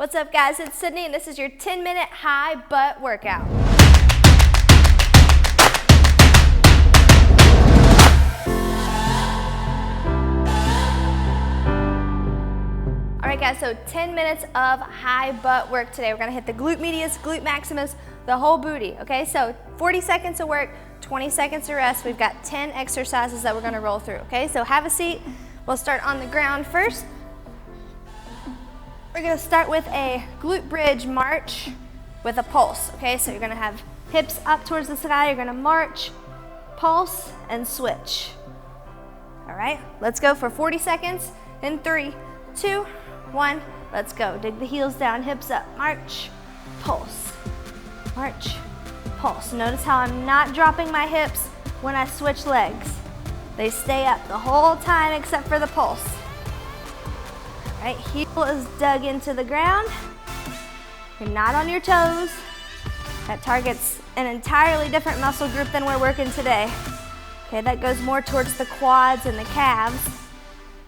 What's up guys, it's Sydney and this is your 10-minute high butt workout. Alright guys, so 10 minutes of high butt work today. We're gonna hit the glute medius, glute maximus, the whole booty, okay? So 40 seconds of work, 20 seconds of rest. We've got 10 exercises that we're gonna roll through, okay? So have a seat. We'll start on the ground first. We're gonna start with a glute bridge march with a pulse, okay? So you're gonna have hips up towards the sky, you're gonna march, pulse, and switch. All right, let's go for 40 seconds in 3, 2, 1, let's go. Dig the heels down, hips up, march, pulse, march, pulse. Notice how I'm not dropping my hips when I switch legs. They stay up the whole time except for the pulse. Right, heel is dug into the ground. You're not on your toes. That targets an entirely different muscle group than we're working today. Okay, that goes more towards the quads and the calves.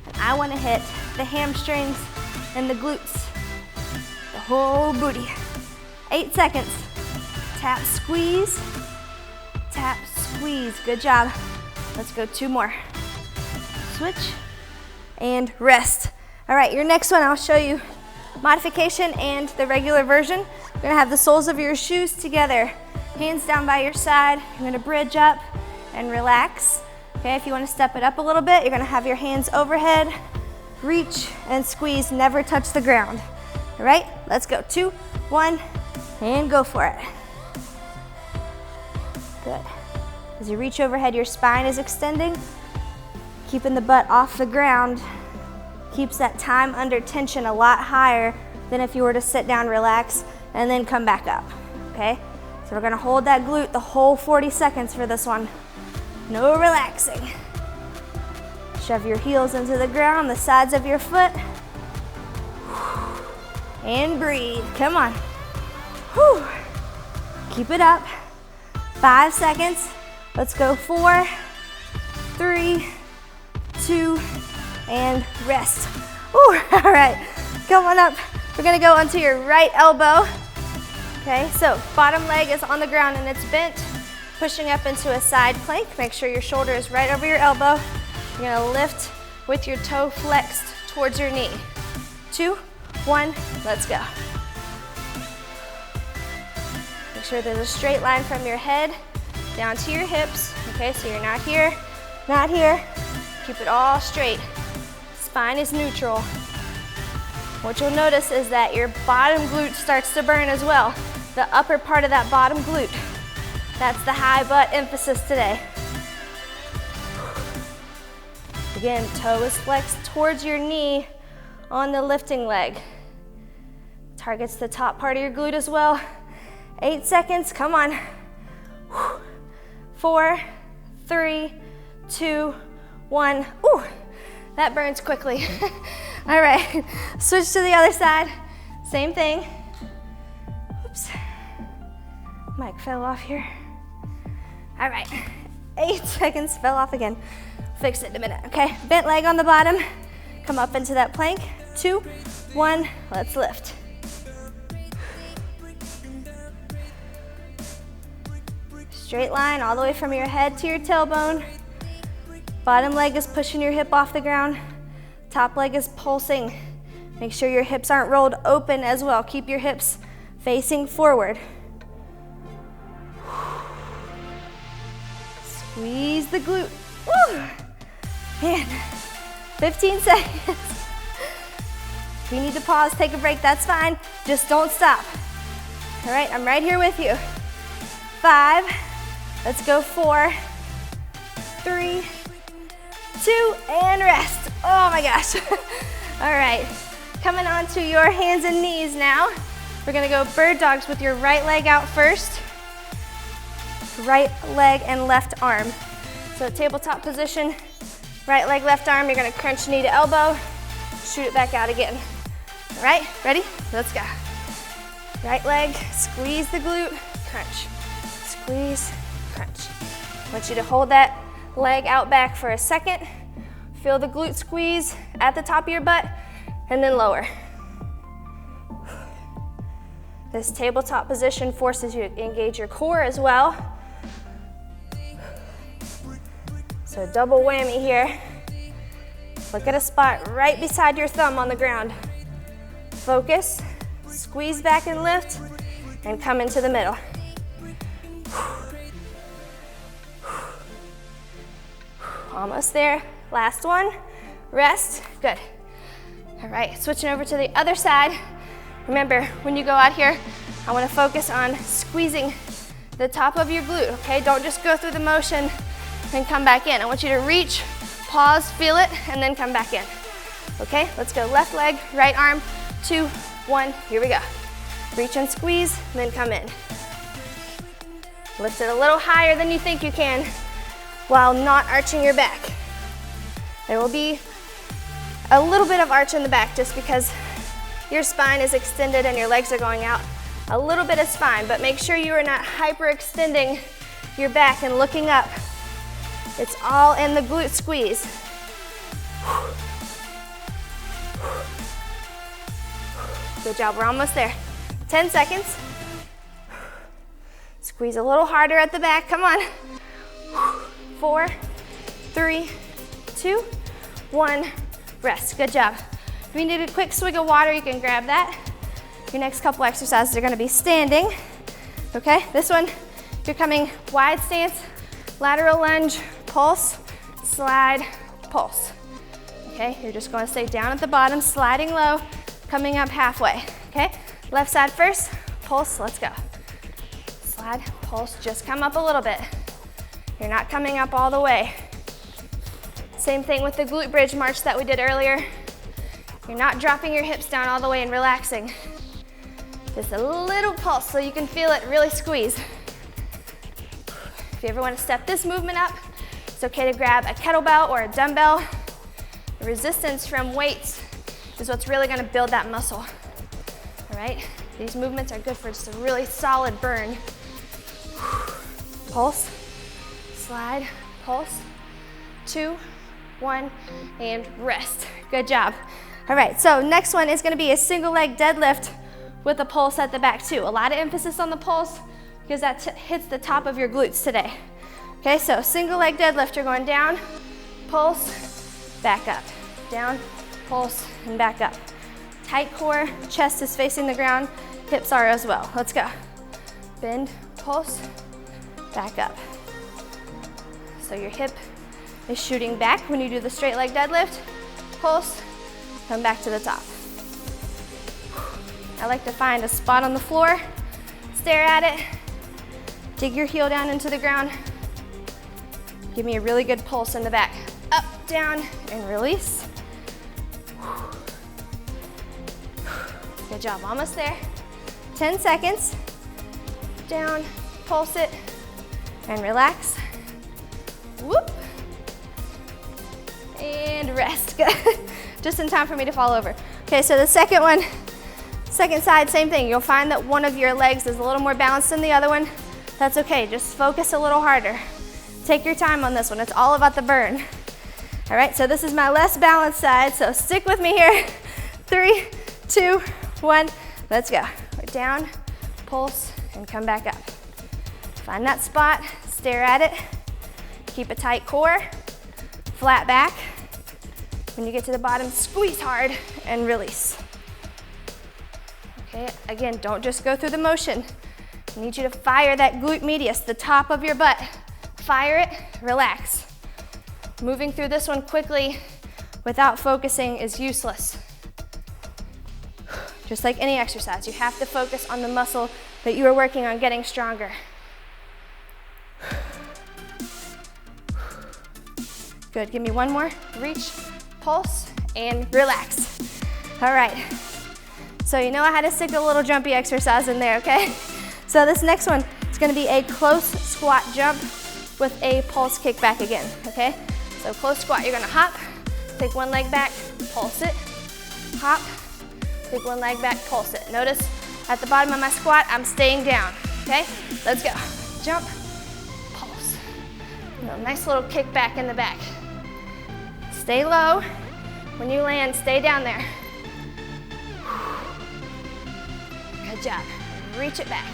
And I want to hit the hamstrings and the glutes, the whole booty. 8 seconds. Tap, squeeze, tap, squeeze. Good job. Let's go 2 more. Switch and rest. All right, your next one, I'll show you modification and the regular version. You're gonna have the soles of your shoes together, hands down by your side. You're gonna bridge up and relax. Okay, if you wanna step it up a little bit, you're gonna have your hands overhead, reach and squeeze, never touch the ground. All right, let's go. 2, 1, and go for it. Good. As you reach overhead, your spine is extending, keeping the butt off the ground. Keeps that time under tension a lot higher than if you were to sit down, relax, and then come back up, okay? So we're gonna hold that glute the whole 40 seconds for this one. No relaxing. Shove your heels into the ground, the sides of your foot. And breathe, come on. Whew. Keep it up. 5 seconds. Let's go 4, 3, 2, and rest. Ooh, all right, come on up. We're gonna go onto your right elbow. Okay, so bottom leg is on the ground and it's bent, pushing up into a side plank. Make sure your shoulder is right over your elbow. You're gonna lift with your toe flexed towards your knee. 2, 1, let's go. Make sure there's a straight line from your head down to your hips. Okay, so you're not here, not here. Keep it all straight. Spine is neutral. What you'll notice is that your bottom glute starts to burn as well. The upper part of that bottom glute. That's the high butt emphasis today. Again, toe is flexed towards your knee on the lifting leg. Targets the top part of your glute as well. 8 seconds, come on. 4, 3, 2, 1. Ooh. That burns quickly. All right, switch to the other side. Same thing. Oops. Mic fell off here. All right, 8 seconds, fell off again. Fix it in a minute, okay? Bent leg on the bottom. Come up into that plank. 2, 1, let's lift. Straight line all the way from your head to your tailbone. Bottom leg is pushing your hip off the ground. Top leg is pulsing. Make sure your hips aren't rolled open as well. Keep your hips facing forward. Squeeze the glute. Woo! Man, 15 seconds. If you need to pause, take a break, that's fine. Just don't stop. All right, I'm right here with you. 5, let's go 4, 3, 2, and rest. Oh my gosh. All right, coming onto your hands and knees now. We're gonna go bird dogs with your right leg out first. Right leg and left arm. So tabletop position, right leg, left arm. You're gonna crunch knee to elbow, shoot it back out again. All right, ready? Let's go. Right leg, squeeze the glute, crunch. Squeeze, crunch. I want you to hold that leg out back for a second. Feel the glute squeeze at the top of your butt and then lower. This tabletop position forces you to engage your core as well. So double whammy here. Look at a spot right beside your thumb on the ground. Focus, squeeze back and lift, and come into the middle. Almost there. Last one. Rest. Good. All right, switching over to the other side. Remember, when you go out here, I want to focus on squeezing the top of your glute, okay? Don't just go through the motion and come back in. I want you to reach, pause, feel it, and then come back in. Okay, let's go left leg, right arm, 2, 1, here we go. Reach and squeeze, then come in. Lift it a little higher than you think you can while not arching your back. There will be a little bit of arch in the back just because your spine is extended and your legs are going out. A little bit is fine, but make sure you are not hyperextending your back and looking up. It's all in the glute squeeze. Good job, we're almost there. 10 seconds. Squeeze a little harder at the back, come on. 4, 3, 2, 1, rest, good job. If you need a quick swig of water, you can grab that. Your next couple exercises are gonna be standing, okay? This one, you're coming wide stance, lateral lunge, pulse, slide, pulse. Okay, you're just gonna stay down at the bottom, sliding low, coming up halfway, okay? Left side first, pulse, let's go. Slide, pulse, just come up a little bit. You're not coming up all the way. Same thing with the glute bridge march that we did earlier. You're not dropping your hips down all the way and relaxing. Just a little pulse so you can feel it really squeeze. If you ever want to step this movement up, it's okay to grab a kettlebell or a dumbbell. The resistance from weights is what's really going to build that muscle. All right? These movements are good for just a really solid burn. Pulse, slide, pulse, 2, 1, and rest. Good job. All right, so next one is gonna be a single leg deadlift with a pulse at the back too. A lot of emphasis on the pulse because that hits the top of your glutes today. Okay, so single leg deadlift, you're going down, pulse, back up. Down, pulse, and back up. Tight core, chest is facing the ground, hips are as well. Let's go. Bend, pulse, back up. So your hip is shooting back when you do the straight leg deadlift. Pulse, come back to the top. I like to find a spot on the floor, stare at it, dig your heel down into the ground. Give me a really good pulse in the back. Up, down, and release. Good job, almost there. 10 seconds. Down, pulse it, and relax. Whoop. And rest, good. Just in time for me to fall over. Okay, so the second one, second side, same thing. You'll find that one of your legs is a little more balanced than the other one. That's okay, just focus a little harder. Take your time on this one, it's all about the burn. All right, so this is my less balanced side, so stick with me here. 3, 2, 1, let's go. We're down, pulse, and come back up. Find that spot, stare at it, keep a tight core, flat back. When you get to the bottom, squeeze hard and release. Okay, again, don't just go through the motion. I need you to fire that glute medius, the top of your butt. Fire it, relax. Moving through this one quickly without focusing is useless. Just like any exercise, you have to focus on the muscle that you are working on getting stronger. Good, give me one more. Reach, pulse, and relax. All right, so you know I had to stick a little jumpy exercise in there, okay? So this next one is gonna be a close squat jump with a pulse kickback again, okay? So close squat, you're gonna hop, take one leg back, pulse it, hop, take one leg back, pulse it. Notice at the bottom of my squat, I'm staying down, okay? Let's go. Jump, pulse. Nice little kickback in the back. Stay low. When you land, stay down there. Good job. reach it back.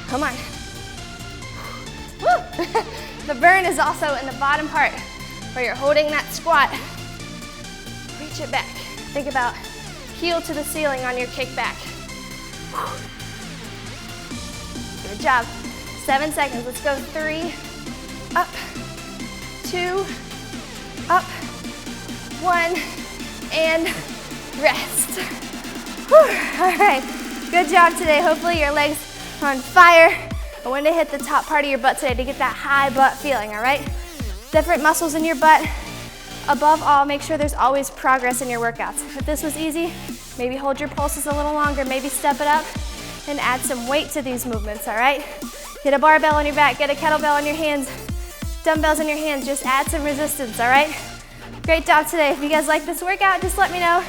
Come on. Woo. The burn is also in the bottom part where you're holding that squat. Reach it back. Think about heel to the ceiling on your kickback. Good job. 7 seconds. Let's go. 3, up, 2, up, 1, and rest. Whew. All right. Good job today. Hopefully your legs are on fire. I want to hit the top part of your butt today to get that high butt feeling, all right? Different muscles in your butt. Above all, make sure there's always progress in your workouts. If this was easy, maybe hold your pulses a little longer, maybe step it up and add some weight to these movements, all right? Get a barbell on your back, get a kettlebell on your hands, dumbbells in your hands, just add some resistance, all right? Great job today. If you guys like this workout, just let me know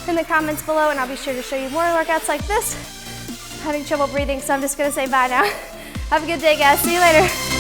in the comments below and I'll be sure to show you more workouts like this. I'm having trouble breathing, so I'm just gonna say bye now. Have a good day, guys. See you later.